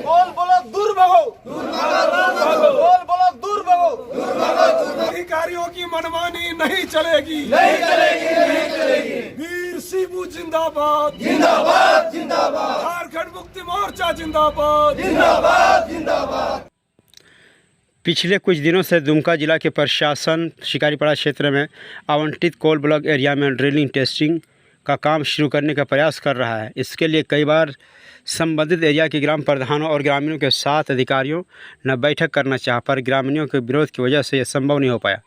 बोल बोलो दूर भगो, बोल बोलो दूर भगो। अधिकारियों की मनमानी नहीं चलेगी, वीर शिबू जिंदाबाद, झारखंड मुक्ति मोर्चा जिंदाबाद। पिछले कुछ दिनों से दुमका जिला के प्रशासन शिकारीपाड़ा क्षेत्र में आवंटित कोल ब्लॉक एरिया में ड्रिलिंग टेस्टिंग का काम शुरू करने का प्रयास कर रहा है। इसके लिए कई बार संबंधित एरिया के ग्राम प्रधानों और ग्रामीणों के साथ अधिकारियों ने बैठक करना चाहा, पर ग्रामीणों के विरोध की वजह से यह संभव नहीं हो पाया।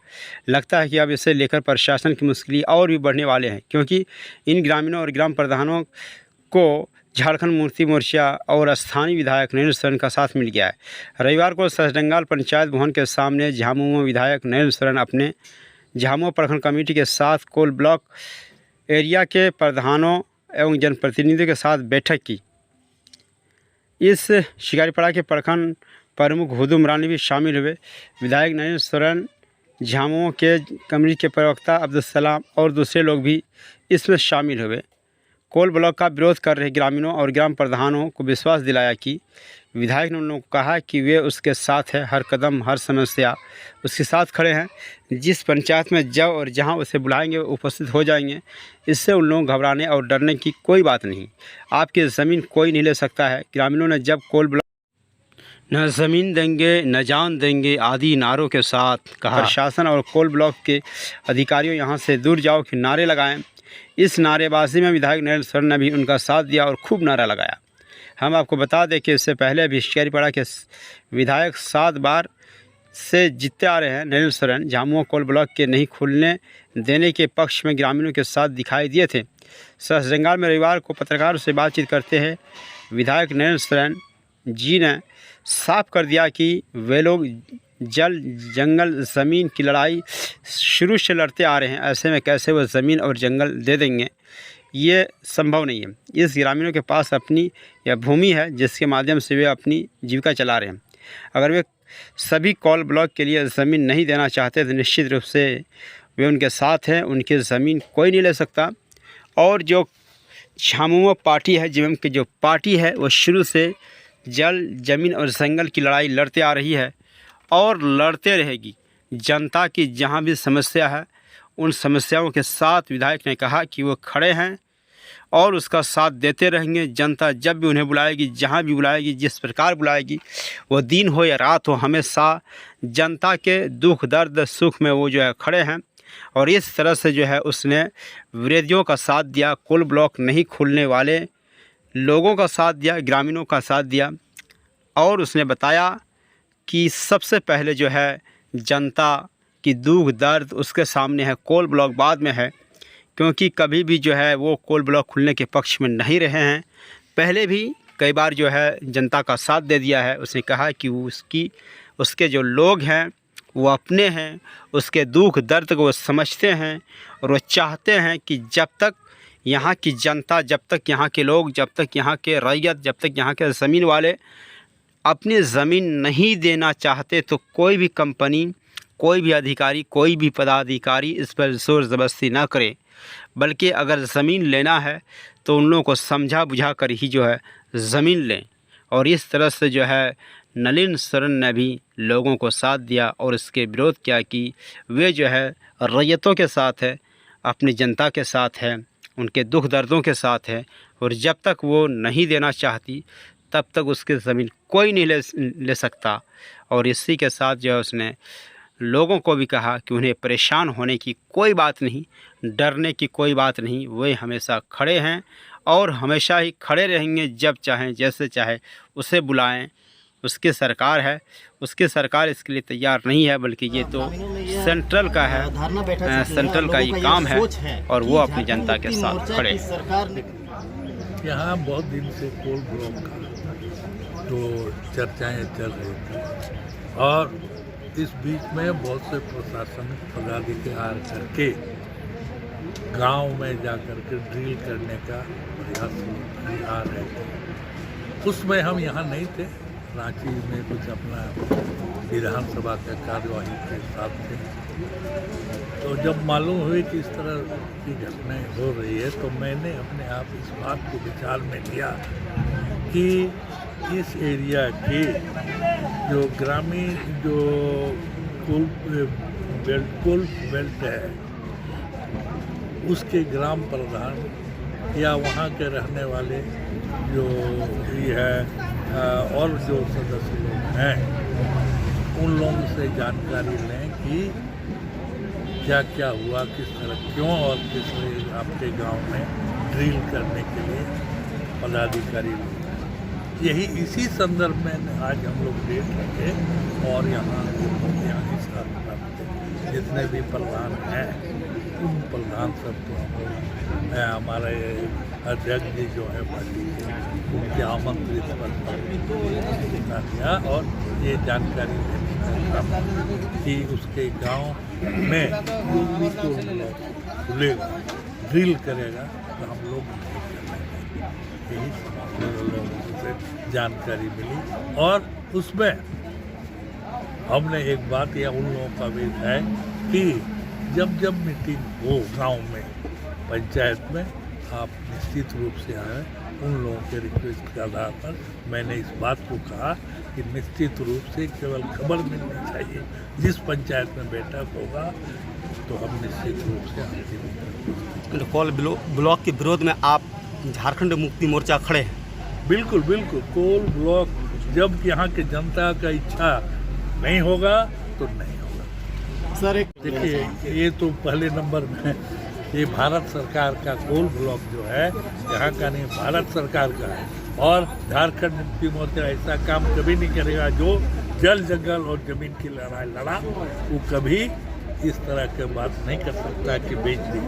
लगता है कि अब इसे लेकर प्रशासन की मुश्किलें और भी बढ़ने वाले हैं, क्योंकि इन ग्रामीणों और ग्राम प्रधानों को झारखंड मुक्ति मोर्चा और स्थानीय विधायक नरेंद्र सोरेन का साथ मिल गया है। रविवार को ससडंगाल पंचायत भवन के सामने झामुमो विधायक नरेंद्र सोरेन अपने झामुमो प्रखंड कमेटी के साथ कोल ब्लॉक एरिया के प्रधानों एवं जनप्रतिनिधियों के साथ बैठक की। इस शिकारीपाड़ा के प्रखंड प्रमुख हुदुम रानी भी शामिल हुए। विधायक नरेंद्र सोरेन, झामुमो के कमेटी के प्रवक्ता अब्दुल सलाम और दूसरे लोग भी इसमें शामिल हुए। कोल ब्लॉक का विरोध कर रहे ग्रामीणों और ग्राम प्रधानों को विश्वास दिलाया कि विधायक ने उन लोगों को कहा कि वे उसके साथ है, हर कदम हर समस्या उसके साथ खड़े हैं। जिस पंचायत में जब और जहां उसे बुलाएंगे वो उपस्थित हो जाएंगे। इससे उन लोगों को घबराने और डरने की कोई बात नहीं। आपकी ज़मीन कोई नहीं ले सकता है। ग्रामीणों ने जब कोल ब्लॉक न ज़मीन देंगे न जान देंगे आदि नारों के साथ कहा। प्रशासन और कोल ब्लॉक के अधिकारियों यहाँ से दूर जाओ के नारे लगाएं। इस नारेबाजी में विधायक नरेंद्र सोरेन ने भी उनका साथ दिया और खूब नारा लगाया। हम आपको बता दें कि इससे पहले भी शिकारीपाड़ा के विधायक 7 बार से जीतते आ रहे हैं। नरेंद्र सोरेन झामुमो कोल ब्लॉक के नहीं खुलने देने के पक्ष में ग्रामीणों के साथ दिखाई दिए थे। ससडंगाल में रविवार को पत्रकारों से बातचीत करते हैं विधायक नरेंद्र सोरेन जी ने साफ कर दिया कि वे लोग जल जंगल ज़मीन की लड़ाई शुरू से लड़ते आ रहे हैं। ऐसे में कैसे वो ज़मीन और जंगल दे देंगे, ये संभव नहीं है। इस ग्रामीणों के पास अपनी यह भूमि है जिसके माध्यम से वे अपनी जीविका चला रहे हैं। अगर वे सभी कोल ब्लॉक के लिए ज़मीन नहीं देना चाहते तो निश्चित रूप से वे उनके साथ हैं। उनकी ज़मीन कोई नहीं ले सकता। और जो झामुमो पार्टी है, जीएम की जो पार्टी है, वो शुरू से जल ज़मीन और जंगल की लड़ाई लड़ते आ रही है और लड़ते रहेगी। जनता की जहाँ भी समस्या है उन समस्याओं के साथ विधायक ने कहा कि वो खड़े हैं और उसका साथ देते रहेंगे। जनता जब भी उन्हें बुलाएगी, जहाँ भी बुलाएगी, जिस प्रकार बुलाएगी, वो दिन हो या रात हो, हमेशा जनता के दुख दर्द सुख में वो जो है खड़े हैं। और इस तरह से जो है उसने विरोधियों का साथ दिया, कोल ब्लॉक नहीं खुलने वाले लोगों का साथ दिया, ग्रामीणों का साथ दिया। और उसने बताया कि सबसे पहले जो है जनता की दुख दर्द उसके सामने है, कोल ब्लॉक बाद में है, क्योंकि कभी भी जो है वो कोल ब्लॉक खुलने के पक्ष में नहीं रहे हैं। पहले भी कई बार जो है जनता का साथ दे दिया है। उसने कहा कि उसके जो लोग हैं वो अपने हैं, उसके दुख दर्द को वो समझते हैं और वो चाहते हैं कि जब तक यहाँ की जनता, जब तक यहाँ के लोग, जब तक यहाँ के रैयत, जब तक यहाँ के ज़मीन वाले अपनी ज़मीन नहीं देना चाहते तो कोई भी कंपनी, कोई भी अधिकारी, कोई भी पदाधिकारी इस पर ज़ोर ज़बरदस्ती ना करे। बल्कि अगर ज़मीन लेना है तो उन लोगों को समझा बुझा कर ही जो है ज़मीन लें। और इस तरह से जो है नरेंद्र सोरेन ने भी लोगों को साथ दिया और इसके विरोध किया कि वे जो है रैयतों के साथ है, अपनी जनता के साथ है, उनके दुख दर्दों के साथ है। और जब तक वो नहीं देना चाहती तब तक उसकी ज़मीन कोई नहीं ले सकता। और इसी के साथ जो है उसने लोगों को भी कहा कि उन्हें परेशान होने की कोई बात नहीं, डरने की कोई बात नहीं। वे हमेशा खड़े हैं और हमेशा ही खड़े रहेंगे। जब चाहें, जैसे चाहे उसे बुलाएं। उसकी सरकार है, उसकी सरकार इसके लिए तैयार नहीं है, बल्कि ये तो सेंट्रल का है, सेंट्रल का ये काम है और वो अपनी जनता के साथ खड़े हैं। यहाँ बहुत दिन से कोल ब्लॉक का तो चर्चाएं चल रही थी और इस बीच में बहुत से प्रशासनिक पदाधिकारी करके गांव में जाकर के ड्रिल करने का प्रयास आ रहे थे। उसमें हम यहाँ नहीं थे, रांची में कुछ अपना विधानसभा के कार्यवाही के साथ थे। तो जब मालूम हुई कि इस तरह की घटनाएं हो रही है तो मैंने अपने आप इस बात को विचार में लिया कि इस एरिया के जो ग्रामीण जो कोल बेल्ट है उसके ग्राम प्रधान या वहाँ के रहने वाले जो भी है और जो सदस्य लोग हैं उन लोगों से जानकारी लें कि क्या क्या हुआ, किस तरह क्यों और किस लिए आपके गांव में ड्रिल करने के लिए पदाधिकारी लोग हैं। यही इसी संदर्भ में आज हम लोग डेट रखे और यहाँ हिस्सा प्राप्त जितने भी प्रधान हैं उन प्रधान सबको हम लोग हमारे अध्यक्ष जी जो है पार्टी के उनके आमंत्रित पर दिया और ये जानकारी देने का काम कि उसके गांव में जो भी खुलेगा ड्रिल करेगा तो हम लोग यही लोगों से जानकारी मिली और उसमें हमने एक बात या उन लोगों का भी है कि जब मीटिंग हो गांव में पंचायत में आप निश्चित रूप से आए। उन लोगों के रिक्वेस्ट के आधार पर मैंने इस बात को कहा कि निश्चित रूप से केवल खबर मिलनी चाहिए। जिस पंचायत में बैठक होगा तो हम निश्चित रूप से आगे कोल ब्लॉक के विरोध में आप झारखंड मुक्ति मोर्चा खड़े हैं। बिल्कुल बिल्कुल। कोल ब्लॉक जब यहाँ के जनता का इच्छा नहीं होगा तो नहीं होगा। सर एक देखिए ये तो पहले नंबर में ये भारत सरकार का कोल ब्लॉक जो है यहाँ का नहीं, भारत सरकार का है और झारखंड मुक्ति मोर्चा ऐसा काम कभी नहीं करेगा जो जल जंगल और जमीन की लड़ाई लड़ा। वो कभी इस तरह की बात नहीं कर सकता कि बेच दी।